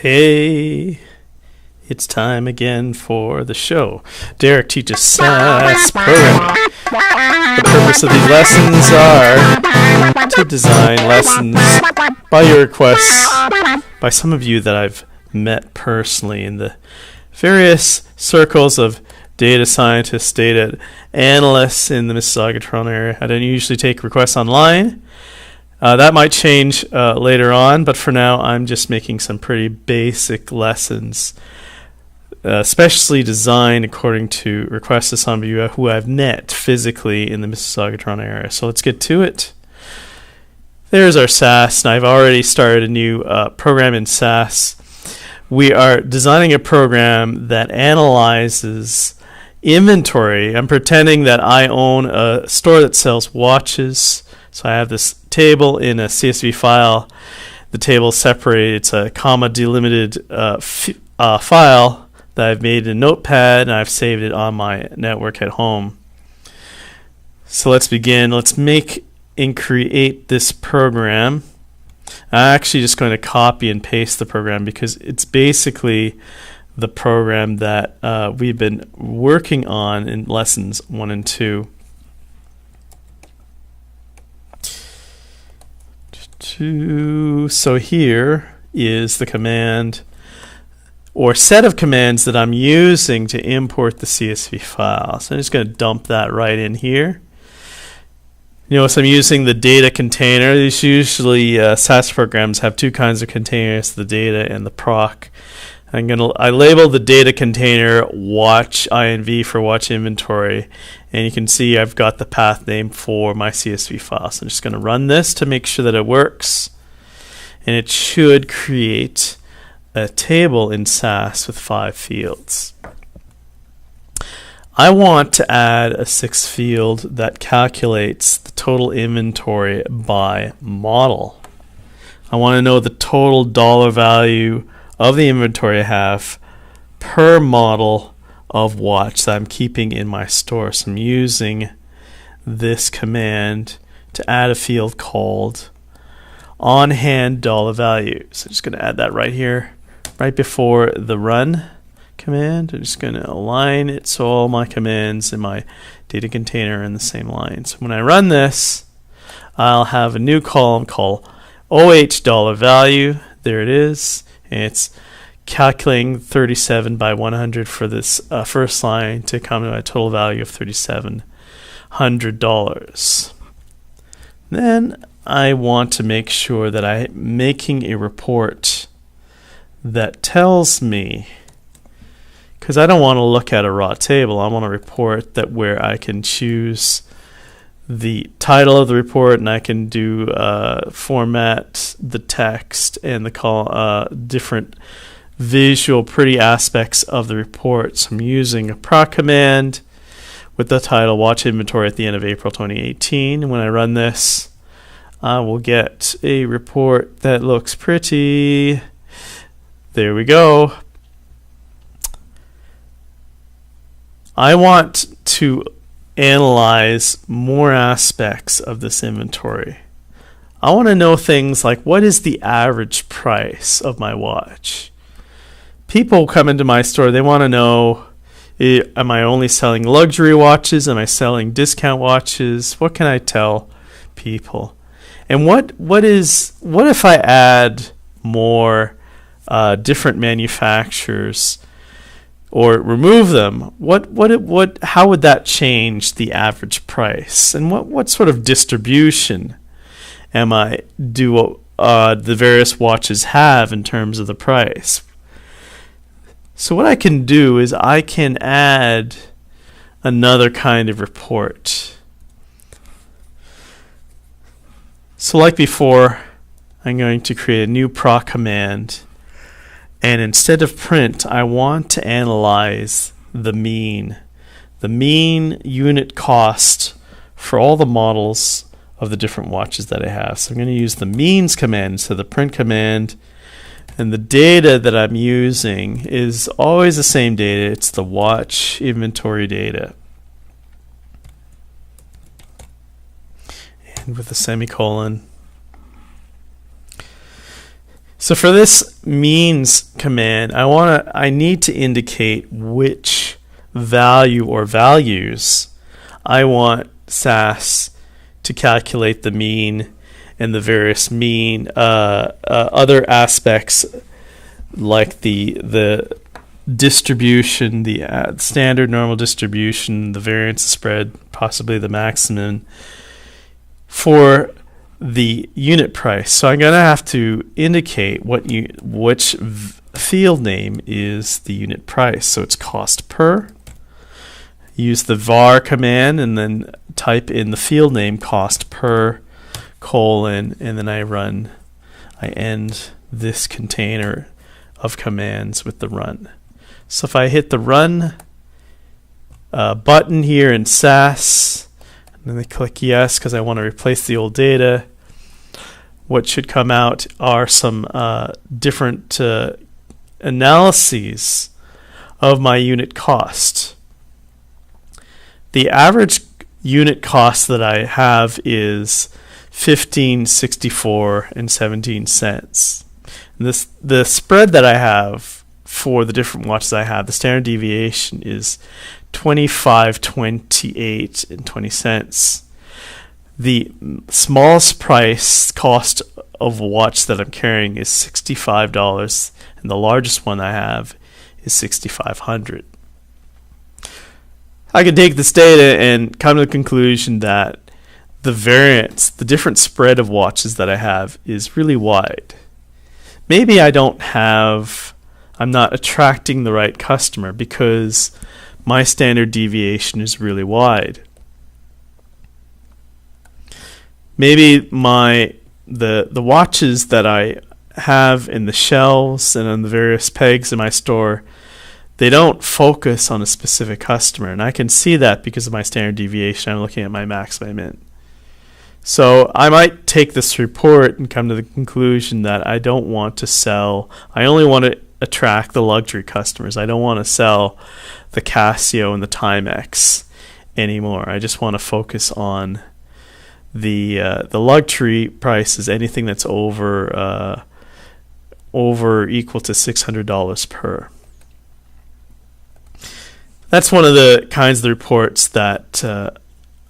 Hey, it's time again for the show. Derek teaches SAS Programming. The purpose of these lessons are to design lessons by your requests by some of you that I've met personally in the various circles of data scientists, data analysts in the Mississauga and Toronto area. I don't usually take requests online. That might change later on, but for now I'm just making some pretty basic lessons, especially designed according to requests of some of you who I've met physically in the Mississauga and Toronto area. So let's get to it. There's our SAS, and I've already started a new program in SAS. We are designing a program that analyzes inventory. I'm pretending that I own a store that sells watches. So I have this table in a CSV file. The table is separated. It's a comma delimited file that I've made in Notepad, and I've saved it on my network at home. So let's begin. Let's make and create this program. I'm actually just going to copy and paste the program because it's basically the program that we've been working on in lessons 1 and 2. So here is the command or set of commands that I'm using to import the CSV file. So I'm just going to dump that right in here. Notice I'm using the data container. These usually SAS programs have two kinds of containers, the data and the proc. I label the data container watch inv for watch inventory, and you can see I've got the path name for my CSV file. So I'm just going to run this to make sure that it works, and it should create a table in SAS with 5 fields. I want to add a 6th field that calculates the total inventory by model. I want to know the total dollar value of the inventory I have per model of watch that I'm keeping in my store. So I'm using this command to add a field called on-hand dollar value. So I'm just going to add that right here, right before the run command. I'm just going to align it so all my commands in my data container are in the same line. So when I run this, I'll have a new column called OH dollar value. There it is. And it's calculating 37 by 100 for this first line to come to a total value of $3,700. Then I want to make sure that I'm making a report that tells me, because I don't want to look at a raw table, I want a report that where I can choose the title of the report, and I can do format the text and the different visual pretty aspects of the report. So I'm using a proc command with the title watch inventory at the end of April 2018. And when I run this, I will get a report that looks pretty. There we go. I want to analyze more aspects of this inventory. I want to know things like, what is the average price of my watch? People come into my store, they want to know, am I only selling luxury watches? Am I selling discount watches? What can I tell people? And what if I add more different manufacturers or remove them? How would that change the average price? And what sort of distribution do the various watches have in terms of the price? So what I can do is I can add another kind of report. So like before, I'm going to create a new proc command. And instead of print, I want to analyze the mean unit cost for all the models of the different watches that I have. So I'm going to use the means command instead of the print command. And the data that I'm using is always the same data. It's the watch inventory data. And with a semicolon. So for this means command, I need to indicate which value or values I want SAS to calculate the mean and the various mean other aspects like the distribution, the standard normal distribution, the variance spread, possibly the maximum for the unit price. So I'm going to have to indicate which field name is the unit price. So it's cost per. Use the var command and then type in the field name cost per colon, and then I end this container of commands with the run. So if I hit the run button here in SAS, and then I click yes because I want to replace the old data, what should come out are some different analyses of my unit cost. The average unit cost that I have is $15.64 and 17 cents. The spread that I have for the different watches I have, the standard deviation is $25.28 and 20 cents. The smallest price cost of a watch that I'm carrying is $65, and the largest one I have is $6,500. I can take this data and come to the conclusion that the variance, the different spread of watches that I have, is really wide. Maybe I'm not attracting the right customer because my standard deviation is really wide. Maybe the watches that I have in the shelves and on the various pegs in my store, they don't focus on a specific customer, and I can see that because of my standard deviation. I'm looking at my max, my min. So I might take this report and come to the conclusion that I don't want to sell. I only want to attract the luxury customers. I don't want to sell the Casio and the Timex anymore. I just want to focus on the luxury prices, anything that's over equal to $600 per. That's one of the kinds of the reports that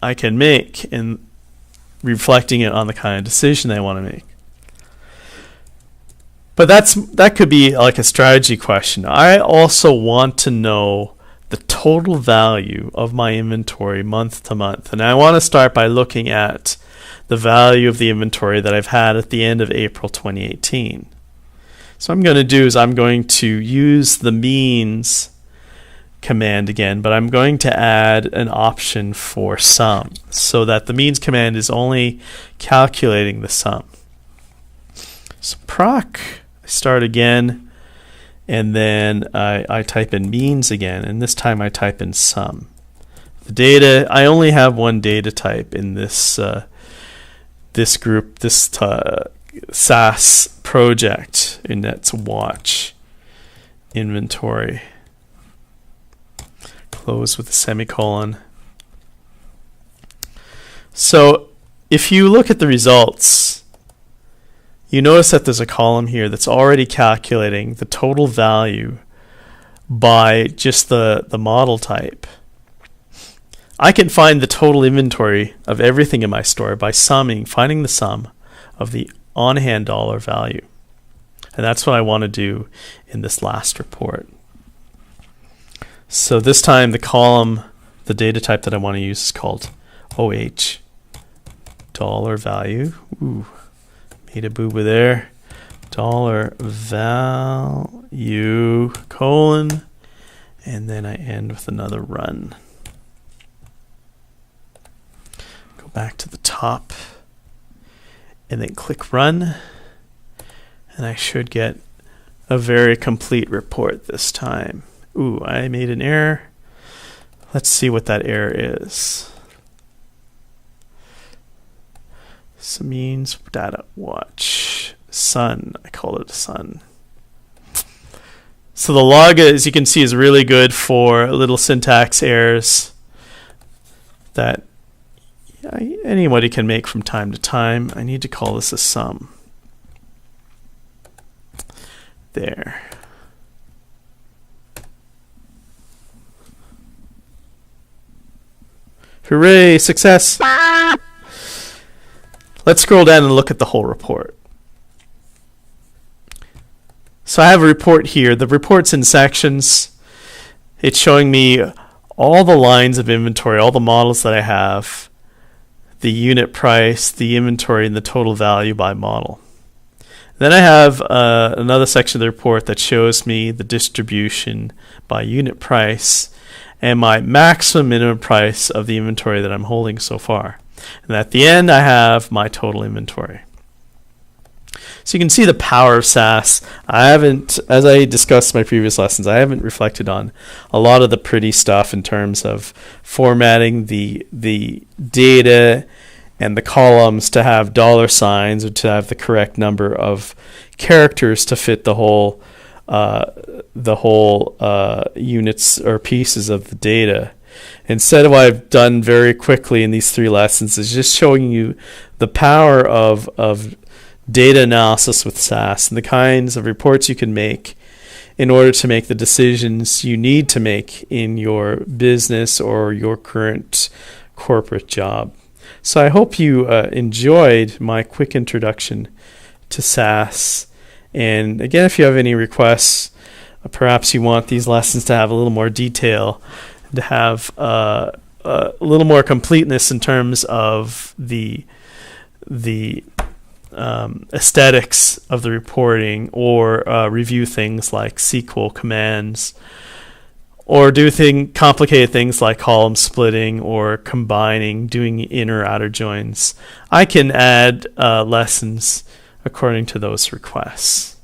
I can make in reflecting it on the kind of decision I want to make. But that could be like a strategy question. I also want to know the total value of my inventory month to month. And I want to start by looking at the value of the inventory that I've had at the end of April 2018. So what I'm going to do is I'm going to use the means command again, but I'm going to add an option for sum so that the means command is only calculating the sum. So proc, I start again, and then I type in means again, and this time I type in sum. The data, I only have one data type in this group, this SAS project, and that's watch inventory. Close with a semicolon. So if you look at the results, you notice that there's a column here that's already calculating the total value by just the model type. I can find the total inventory of everything in my store by finding the sum of the on-hand dollar value. And that's what I want to do in this last report. So this time the column, the data type that I want to use is called OH, dollar value. Ooh, made a boo-boo there. Dollar value, colon, and then I end with another run. Go back to the top, and then click run, and I should get a very complete report this time. Ooh, I made an error. Let's see what that error is. So means data watch sun. I call it sun. So the log, as you can see, is really good for little syntax errors that anybody can make from time to time. I need to call this a sum. there. Hooray, success! Let's scroll down and look at the whole report. So I have a report here. The report's in sections. It's showing me all the lines of inventory, all the models that I have, the unit price, the inventory, and the total value by model. Then I have another section of the report that shows me the distribution by unit price and my maximum minimum price of the inventory that I'm holding so far. And at the end, I have my total inventory. So you can see the power of SAS. I haven't, as I discussed in my previous lessons, I haven't reflected on a lot of the pretty stuff in terms of formatting the data and the columns to have dollar signs or to have the correct number of characters to fit the whole units or pieces of the data. Instead, what I've done very quickly in these 3 lessons is just showing you the power of data analysis with SAS and the kinds of reports you can make in order to make the decisions you need to make in your business or your current corporate job. So I hope you enjoyed my quick introduction to SAS. And again, if you have any requests, perhaps you want these lessons to have a little more detail, to have a little more completeness in terms of the aesthetics of the reporting, or review things like SQL commands, or do complicated things like column splitting or combining, doing inner outer joins, I can add lessons according to those requests.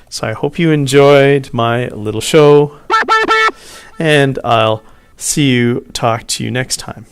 So I hope you enjoyed my little show, and I'll talk to you next time.